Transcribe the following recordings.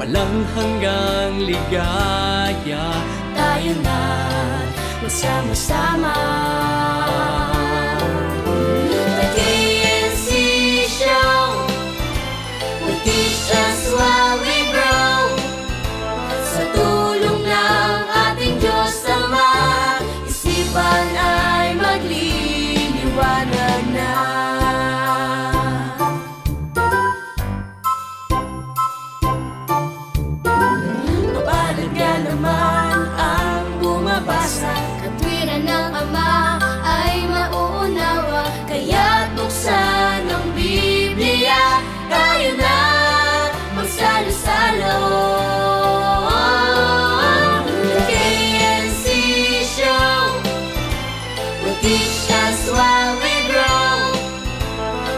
walang hanggang ligaya. Tayo na magsama-sama. The KNC Show will teach us while we grow. Sa tulong ng ating Diyos Ama, isipan ay magliliwanag na. Mapahalaga naman ang bumabasa, katwiran ng Ama ay mauunawa. Kaya't buksan ang Biblia, tayo na magsalo-salo. The KNC Show will teach us while we grow.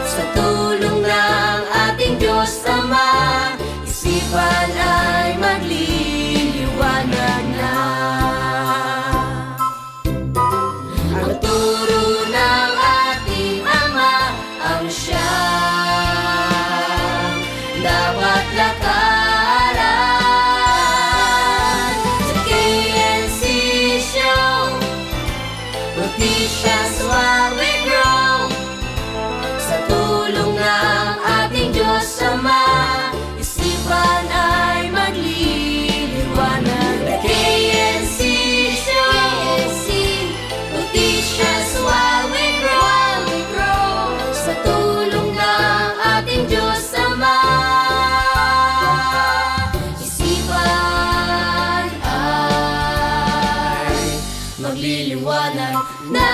Sa tulong ng ating Diyos Ama, isipan ay magliliwanag na. Ang turo ng ating Ama ang siyang dapat lakaran. Sa KNC Show will teach us while we grow. Sa tulong ng ating Diyos Ama, isipan ay magliliwanag. The KNC Show will teach us while we grow. Sa tulong ng ating Diyos Ama, isipan ay magliliwanag na.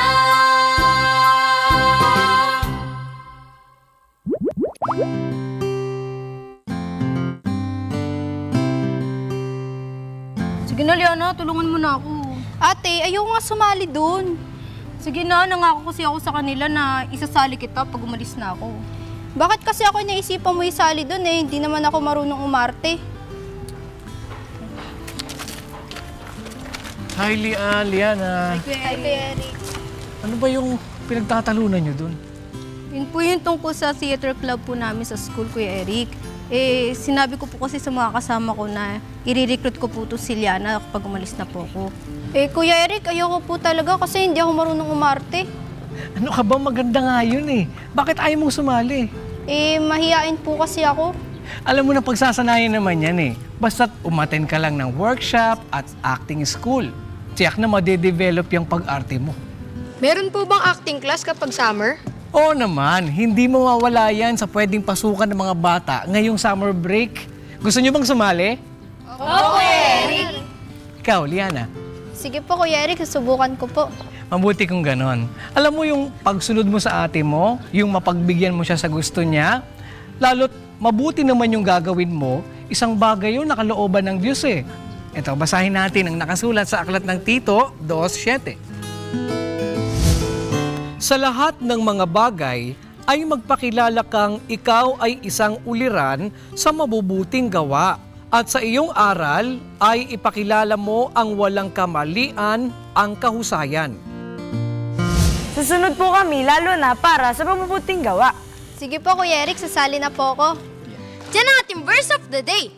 Sige na, Liana, tulungan mo na ako. Ate, ayoko nga sumali dun. Sige na, nangako kasi ako sa kanila na isasali kita pag umalis na ako. Bakit kasi ako naisipan mo isali dun eh? Hindi naman ako marunong umarte. Hi, Liana. Hi, Kuya Eric. Ano ba yung pinagtatalunan nyo dun? Yun po yung tungkol sa theater club po namin sa school, Kuya Eric. Eh, sinabi ko po kasi sa mga kasama ko na i-recruit ko po to si Liana kapag umalis na po ako. Eh, Kuya Eric, ayoko po talaga kasi hindi ako marunong umarte. Ano ka ba? Maganda nga yun eh. Bakit ayaw mong sumali? Eh, mahihain po kasi ako. Alam mo na pagsasanayan naman yan eh. Basta't umattend ka lang ng workshop at acting school. Tiyak na madedevelop yung pag-arte mo. Meron po bang acting class kapag summer? Oo naman, hindi mawawala yan sa pwedeng pasukan ng mga bata ngayong summer break. Gusto nyo bang sumali? Oo, Eric. Ikaw, Liana. Sige po, Kuya Eric, susubukan ko po. Mabuti kung ganon. Alam mo yung pagsunod mo sa ate mo, yung mapagbigyan mo siya sa gusto niya, lalo't mabuti naman yung gagawin mo, isang bagay yun nakalooban ng Diyos eh. Ito, basahin natin ang nakasulat sa aklat ng Tito 2:7. Sa lahat ng mga bagay ay magpakilala kang ikaw ay isang uliran sa mabubuting gawa at sa iyong aral ay ipakilala mo ang walang kamalian, ang kahusayan. Susunod po kami lalo na para sa mabubuting gawa. Sige po, Kuya Eric, sasali na po ako. Diyan ang ating verse of the day.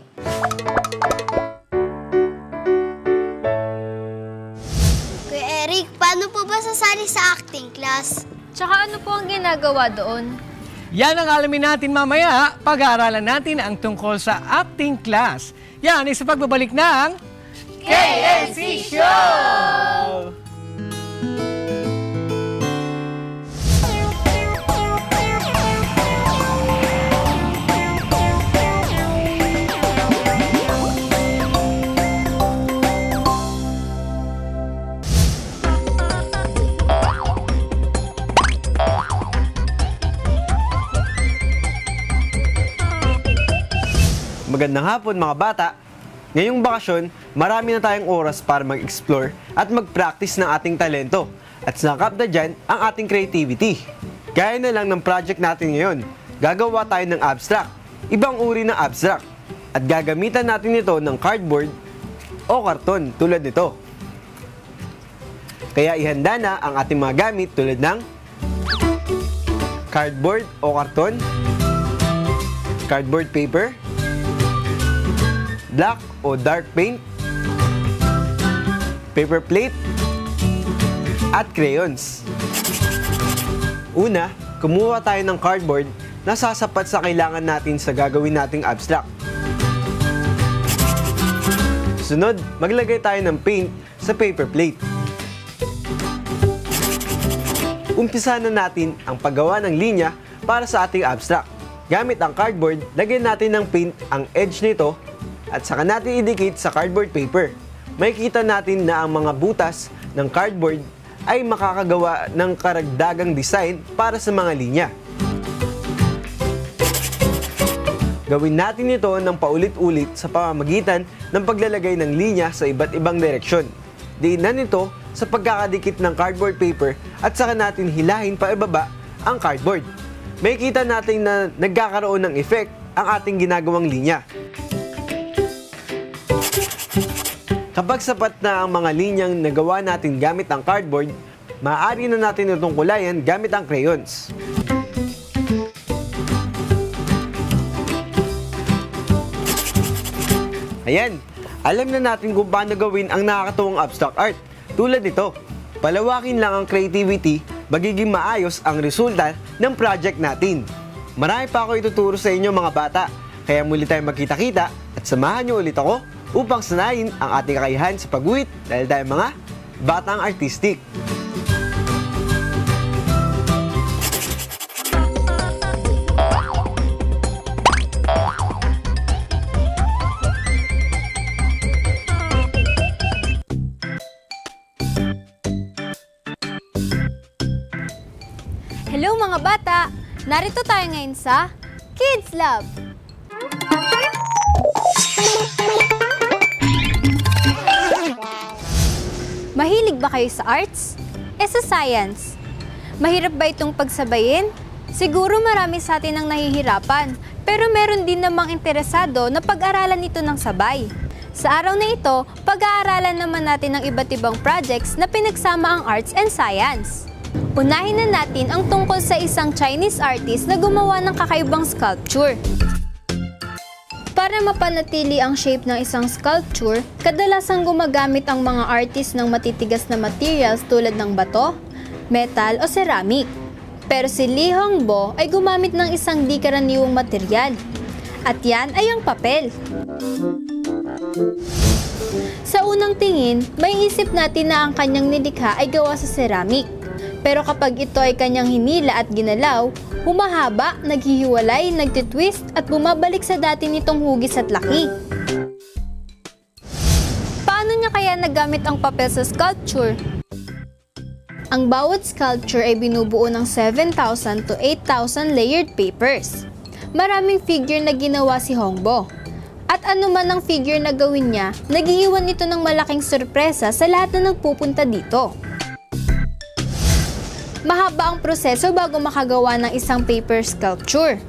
Kuya Eric, paano po ba sasali sa acting class? Tsaka ano po ang ginagawa doon? Yan ang alamin natin mamaya. Pag-aaralan natin ang tungkol sa acting class. Yan ay sa pagbabalik ng KNC Show! Magandang hapon mga bata! Ngayong bakasyon, marami na tayong oras para mag-explore at mag-practice ng ating talento. At sakap na dyan ang ating creativity. Gaya na lang ng project natin ngayon, gagawa tayo ng abstract, ibang uri ng abstract. At gagamitan natin ito ng cardboard o karton tulad nito. Kaya ihanda na ang ating mga gamit tulad ng cardboard o karton, cardboard paper, black o dark paint, paper plate, at crayons. Una, kumuha tayo ng cardboard na sasapat sa kailangan natin sa gagawin nating abstract. Sunod, maglagay tayo ng paint sa paper plate. Umpisa na natin ang paggawa ng linya para sa ating abstract. Gamit ang cardboard, lagyan natin ng paint ang edge nito at saka natin idikit sa cardboard paper. Makikita natin na ang mga butas ng cardboard ay makakagawa ng karagdagang design para sa mga linya. Gawin natin ito ng paulit-ulit sa pamamagitan ng paglalagay ng linya sa iba't ibang direksyon. Diinan ito sa pagkakadikit ng cardboard paper at saka natin hilahin pa ibaba ang cardboard. Makikita natin na nagkakaroon ng effect ang ating ginagawang linya. Kapag sapat na ang mga linyang nagawa natin gamit ang cardboard, maaari na natin itong kulayan gamit ang crayons. Ayan, alam na natin kung paano gawin ang nakakatuwang abstract art. Tulad nito, palawakin lang ang creativity, magiging maayos ang resulta ng project natin. Marami pa ako ituturo sa inyo mga bata, kaya muli tayong magkita-kita at samahan niyo ulit ako upang sanayin ang ating kakayahan sa pagguhit dahil tayo mga batang artistic. Hello mga bata! Narito tayo ngayon sa Kids Lab! Mahilig ba kayo sa arts? Sa science? Mahirap ba itong pagsabayin? Siguro marami sa atin ang nahihirapan, pero meron din namang interesado na pag-aralan ito ng sabay. Sa araw na ito, pag-aaralan naman natin ang iba't ibang projects na pinagsama ang arts and science. Unahin na natin ang tungkol sa isang Chinese artist na gumawa ng kakaibang sculpture. Para mapanatili ang shape ng isang sculpture, kadalasang gumagamit ang mga artist ng matitigas na materials tulad ng bato, metal o ceramic. Pero si Li Hongbo ay gumamit ng isang di karaniwang material. At yan ay ang papel. Sa unang tingin, may isip natin na ang kanyang nilikha ay gawa sa ceramic. Pero kapag ito ay kanyang hinila at ginalaw, humahaba, naghihiwalay, nagtitwist at bumabalik sa dati nitong hugis at laki. Paano niya kaya nagamit ang papel sa sculpture? Ang bawat sculpture ay binubuo ng 7,000 to 8,000 layered papers. Maraming figure na ginawa si Hongbo. At anuman ang figure na gawin niya, nag-iiwan ito ng malaking sorpresa sa lahat na nagpupunta dito. Mahaba ang proseso bago makagawa ng isang paper sculpture.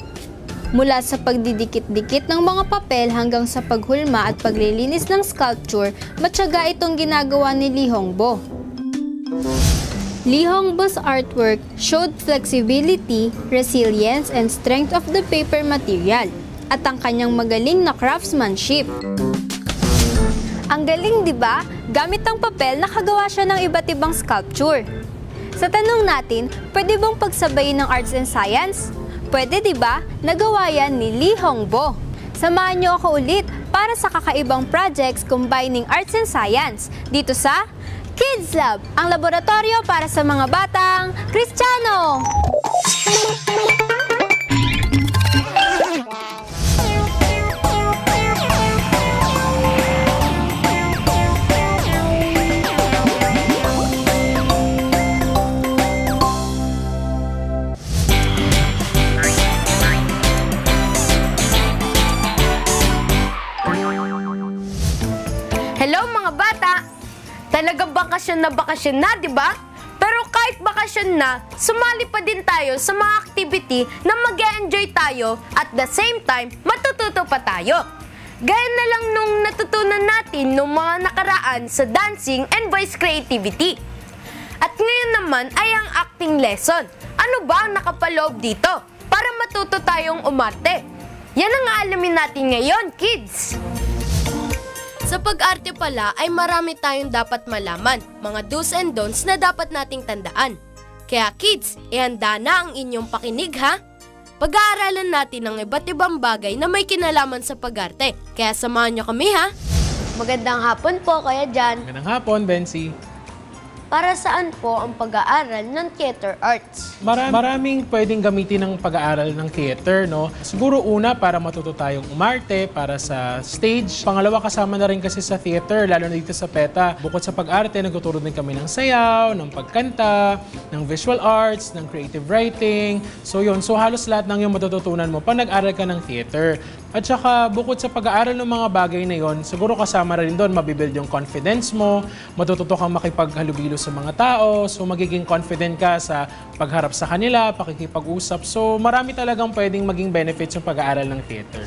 Mula sa pagdidikit-dikit ng mga papel hanggang sa paghulma at paglilinis ng sculpture, matyaga itong ginagawa ni Li Hongbo. Li Hongbo's artwork showed flexibility, resilience, and strength of the paper material, at ang kanyang magaling na craftsmanship. Ang galing, di ba? Gamit ang papel, nakagawa siya ng iba't ibang sculpture. Sa tanong natin, pwede bang pagsabayin ng arts and science? Pwede, di ba? Nagawa yan ni Li Hongbo. Samahan niyo ako ulit para sa kakaibang projects combining arts and science dito sa Kids Lab, ang laboratorio para sa mga batang Kristiyano! Hello mga bata! Talagang bakasyon na, di ba? Pero kahit bakasyon na, sumali pa din tayo sa mga activity na mag-e-enjoy tayo at the same time, matututo pa tayo. Gaya na lang nung natutunan natin nung mga nakaraan sa dancing and voice creativity. At ngayon naman ay ang acting lesson. Ano ba ang nakapaloob dito para matuto tayong umarte? Yan ang aalamin natin ngayon, kids! Sa pag-arte pala ay marami tayong dapat malaman, mga do's and don'ts na dapat nating tandaan. Kaya kids, ihanda na ang inyong pakinig ha! Pag-aaralan natin ang iba't ibang bagay na may kinalaman sa pag-arte. Kaya samahan niyo kami ha! Magandang hapon po, Kuya Jan. Magandang hapon, Bensi. Para saan po ang pag-aaral ng theater arts? Maraming pwedeng gamitin ng pag-aaral ng theater, no? Siguro una, para matuto tayong umarte, para sa stage. Pangalawa, kasama na rin kasi sa theater, lalo na dito sa PETA. Bukod sa pag-arte, nagtuturo din kami ng sayaw, ng pagkanta, ng visual arts, ng creative writing. So yun, so halos lahat ng yung matututunan mo pag nag-aral ka ng theater. At saka, bukod sa pag-aaral ng mga bagay na yon, siguro kasama rin doon, mabibuild yung confidence mo, matututo kang makipaghalubilo sa mga tao, so magiging confident ka sa pagharap sa kanila, pakikipag-usap. So marami talagang pwedeng maging benefits yung pag-aaral ng theater.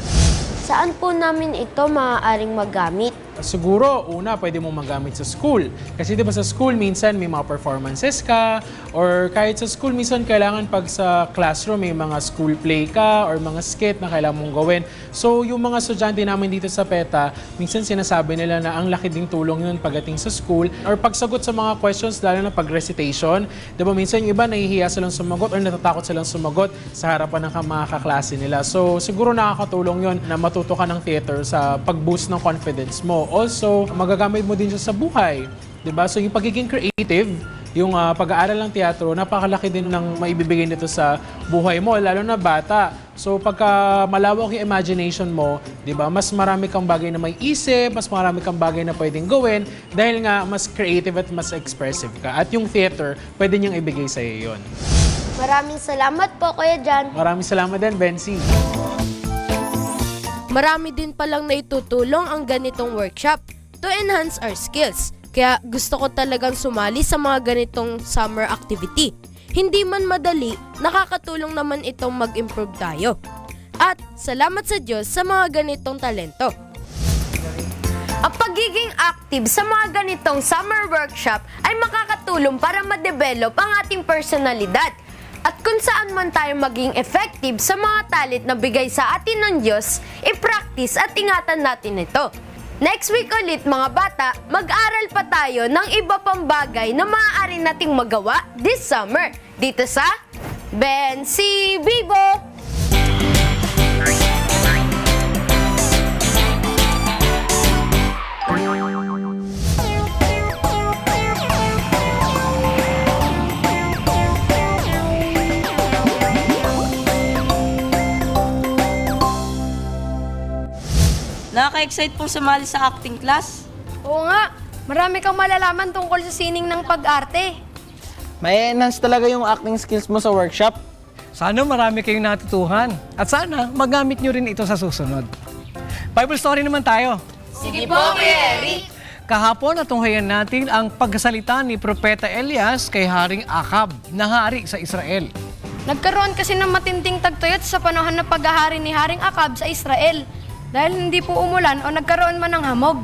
Saan po namin ito maaaring magamit? Siguro, una, pwede mong magamit sa school. Kasi di ba sa school, minsan may mga performances ka, or kahit sa school, minsan kailangan pag sa classroom, may mga school play ka, or mga skit na kailangan mong gawin. So, yung mga estudyante namin dito sa PETA, minsan sinasabi nila na ang laki ding tulong yun pagdating sa school, or pagsagot sa mga questions, lalo na pag-recitation. Di ba, minsan yung iba, nahihiya silang sumagot, or natatakot silang sumagot sa harapan ng mga kaklase nila. So, siguro nakakatulong yun na matuto ka ng theater sa pag-boost ng confidence mo. Also, magagamit mo din siya sa buhay. Diba? So, yung pagiging creative, yung pag-aaral ng teatro, napakalaki din ng maibibigay nito sa buhay mo, lalo na bata. So, pagka malawak yung imagination mo, diba, mas marami kang bagay na may isip, mas marami kang bagay na pwedeng gawin, dahil nga mas creative at mas expressive ka. At yung theater, pwede niyang ibigay sa'yo yun. Maraming salamat po, Kuya Jan. Maraming salamat din, Bensi. Marami din palang naitutulong ang ganitong workshop to enhance our skills. Kaya gusto ko talagang sumali sa mga ganitong summer activity. Hindi man madali, nakakatulong naman itong mag-improve tayo. At salamat sa Diyos sa mga ganitong talento. Ang pagiging active sa mga ganitong summer workshop ay makakatulong para ma-develop ang ating personalidad. At kung saan man tayo maging effective sa mga talent na bigay sa atin ng Diyos, i-practice at ingatan natin ito. Next week ulit mga bata, mag-aral pa tayo ng iba pang bagay na maaari nating magawa this summer dito sa Bensi Vivo! Nakaka-excite pong sumali sa acting class. Oo nga, marami kang malalaman tungkol sa sining ng pag-arte. May enhance talaga yung acting skills mo sa workshop. Sana marami kayong natutuhan. At sana magamit nyo rin ito sa susunod. Bible story naman tayo. Sige po, Kuya Eric! Kahapon natunghayan natin ang pagsalita ni Propeta Elias kay Haring Akab na hari sa Israel. Nagkaroon kasi ng matinding tagtuyot sa panahon ng paghahari ni Haring Akab sa Israel dahil hindi po umulan o nagkaroon man ng hamog.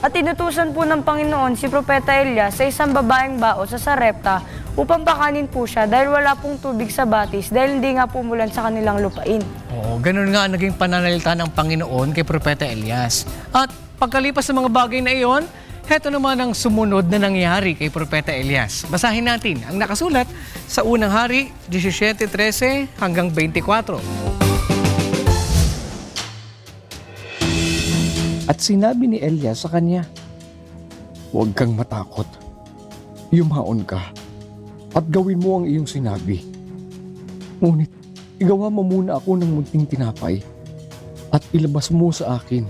At inutusan po ng Panginoon si Propeta Elias sa isang babaeng bao sa Sarepta upang pakanin po siya dahil wala pong tubig sa batis dahil hindi nga po umulan sa kanilang lupain. Oo, ganun nga ang naging pananalita ng Panginoon kay Propeta Elias. At pagkalipas ng mga bagay na iyon, heto naman ang sumunod na nangyari kay Propeta Elias. Basahin natin ang nakasulat sa Unang Hari 17:13 hanggang 24. At sinabi ni Elias sa kanya, "Huwag kang matakot. Yumaon ka at gawin mo ang iyong sinabi. Ngunit igawa mo muna ako ng munting tinapay at ilabas mo sa akin.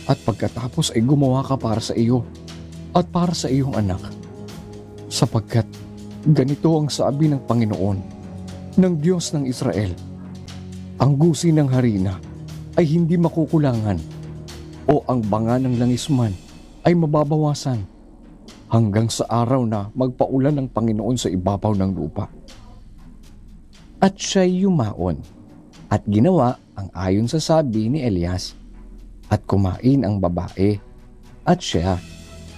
At pagkatapos ay gumawa ka para sa iyo at para sa iyong anak. Sapagkat ganito ang sabi ng Panginoon, ng Diyos ng Israel. Ang gusi ng harina ay hindi makukulangan o ang banga ng langis man ay mababawasan hanggang sa araw na magpaulan ng Panginoon sa ibabaw ng lupa." At siya'y yumaon at ginawa ang ayon sa sabi ni Elias. At kumain ang babae at siya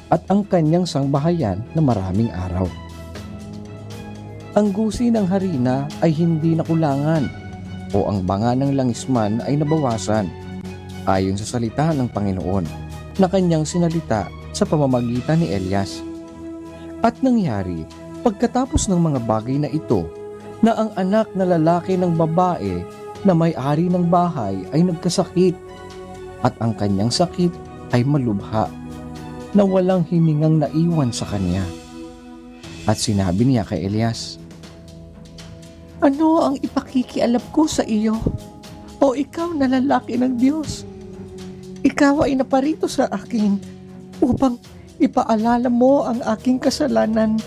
at ang kanyang sangbahayan na maraming araw. Ang gusi ng harina ay hindi nakulangan o ang banga ng langis man ay nabawasan ayon sa salita ng Panginoon na kanyang sinalita sa pamamagitan ni Elias. At nangyari, pagkatapos ng mga bagay na ito, na ang anak na lalaki ng babae na may-ari ng bahay ay nagkasakit, at ang kanyang sakit ay malubha, na walang hiningang naiwan sa kanya. At sinabi niya kay Elias, "Ano ang ipakikialap ko sa iyo? O ikaw na lalaki ng Diyos? Ikaw ay naparito sa akin upang ipaalala mo ang aking kasalanan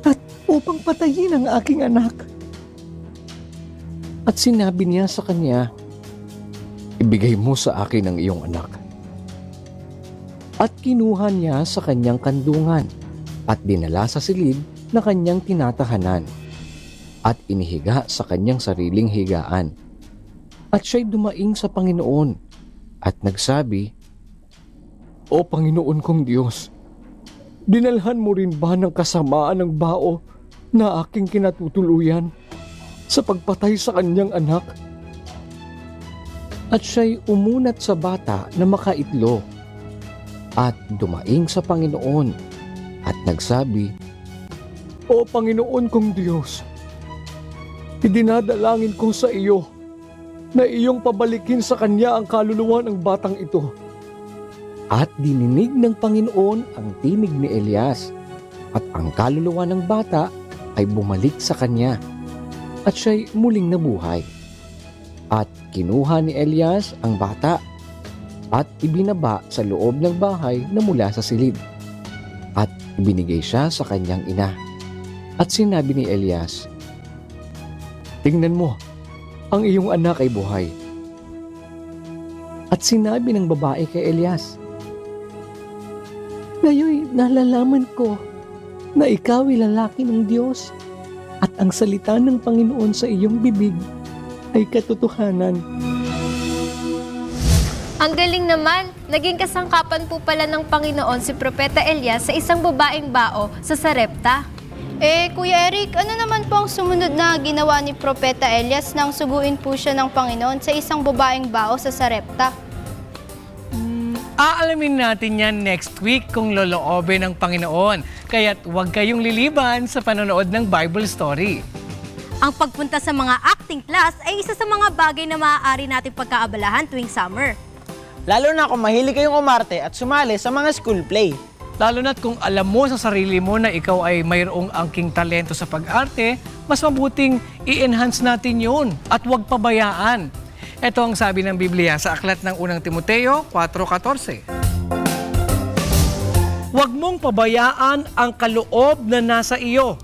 at upang patayin ang aking anak." At sinabi niya sa kanya, "Ibigay mo sa akin ang iyong anak." At kinuha niya sa kanyang kandungan at dinala sa silid na kanyang tinatahanan at inihiga sa kanyang sariling higaan. At siya'y dumaing sa Panginoon at nagsabi, "O Panginoon kong Diyos, dinalhan mo rin ba ng kasamaan ng bao na aking kinatutuluyan sa pagpatay sa kanyang anak?" At siya'y umunat sa bata na makaitlo at dumaing sa Panginoon at nagsabi, "O Panginoon kong Diyos, idinadalangin ko sa iyo na iyong pabalikin sa kanya ang kaluluwa ng batang ito." At dininig ng Panginoon ang tinig ni Elias at ang kaluluwa ng bata ay bumalik sa kanya at siya'y muling nabuhay. At kinuha ni Elias ang bata at ibinaba sa loob ng bahay na mula sa silid. At ibinigay siya sa kanyang ina. At sinabi ni Elias, "Tingnan mo, ang iyong anak ay buhay." At sinabi ng babae kay Elias, "Ngayon nalalaman ko na ikaw ay lalaki ng Diyos at ang salita ng Panginoon sa iyong bibig ay katotohanan." Ang galing naman, naging kasangkapan po pala ng Panginoon si Propeta Elias sa isang babaeng bao sa Sarepta. Kuya Eric, ano naman po ang sumunod na ginawa ni Propeta Elias nang suguin po siya ng Panginoon sa isang babaeng bao sa Sarepta? Aalamin natin yan next week kung loloobin ng Panginoon. Kaya't huwag kayong liliban sa panonood ng Bible story. Ang pagpunta sa mga acting class ay isa sa mga bagay na maaari nating pagkaabalahan tuwing summer. Lalo na kung mahilig kayong umarte at sumali sa mga school play. Lalo na't kung alam mo sa sarili mo na ikaw ay mayroong angking talento sa pag-arte, mas mabuting i-enhance natin yun at huwag pabayaan. Ito ang sabi ng Biblia sa aklat ng unang Timoteo 4:14. "Huwag mong pabayaan ang kaloob na nasa iyo.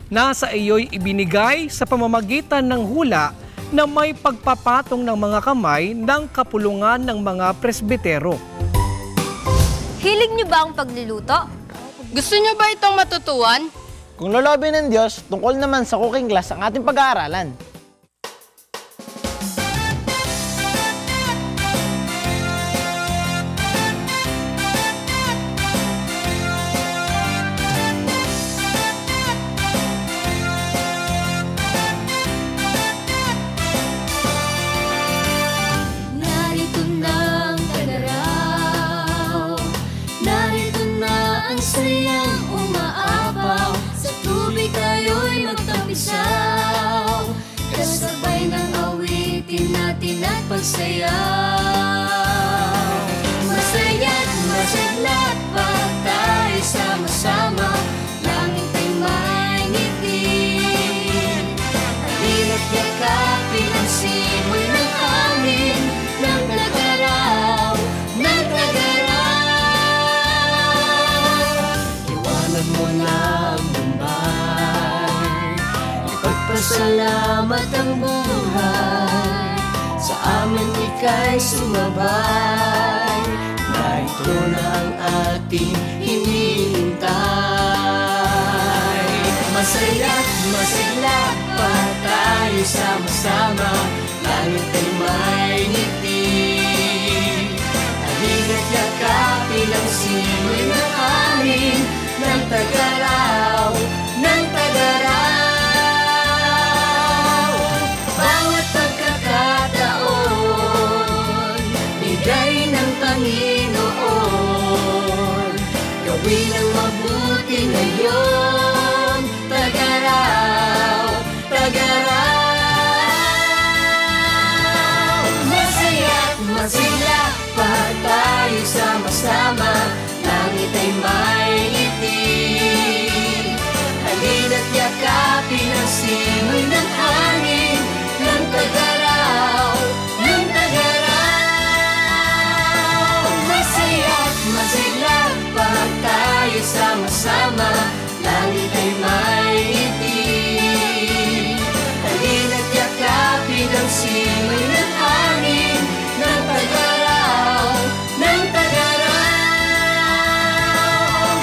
Nasa iyo'y ibinigay sa pamamagitan ng hula na may pagpapatong ng mga kamay ng kapulungan ng mga presbitero." Hilig niyo ba ang pagluluto? Gusto niyo ba itong matutuwan? Kung lolobin ng Diyos, tungkol naman sa cooking class ang ating pag-aaralan. Kasabay ng awitin natin at pagsayaw. Masaya't masigla pa tayo sama-sama. Langit ay may ngiti. Halina't yakapin ang simoy ng hangin ng nagaraw, ng nagaraw. Iwanan mo na ang Mumbai, ipagpasalamat ang buhay. Sa amin ika'y sumabay, na ito na ang ating hinihintay. Masaya't masigla pa tayo sama-sama. Langit ay may ngiti. Halina't yakapin ang simoy ng hangin ng tagaraw, ng tagaraw. Bawat pagkakataon, bigay ng Panginoon. gawin ang mabuti ngayon. Tagaraw, tagaraw. Masaya't masigla pag tayo sama-sama, langit ay may itim. Halina't yakapin ang simoy ng hangin ng tagaraw, ng tagaraw. Masaya't masigla pag tayo sama-sama, langit ay may itim. Halina't yakapin ang simoy ng hangin ng tagaraw, ng tagaraw.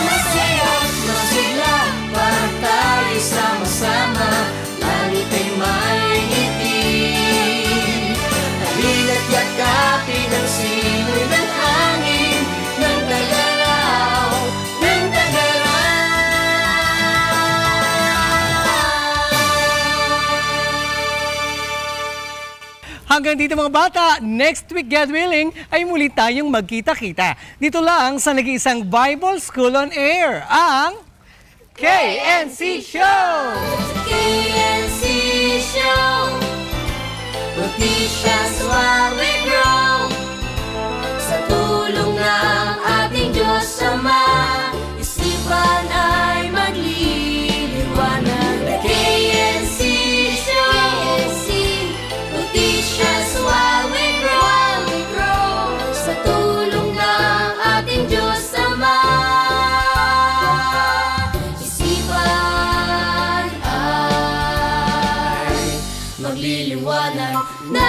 Masaya't masigla pag tayo sama-sama, langit ay may itim. Halina't yakapin ang simoy ng hangin ng tagaraw, ng tagaraw. Hanggang dito mga bata, next week, God willing, ay muli tayong magkita-kita. Dito lang sa nag-iisang Bible School on Air, ang KNC Show! KNC Show, noticias while we grow. Sa tulong ng ating Diyos Ama, isipan ay magliliwanag. KNC Show, noticias while we grow. Sa tulong ng ating Diyos Ama, isipan ay magliliwanag na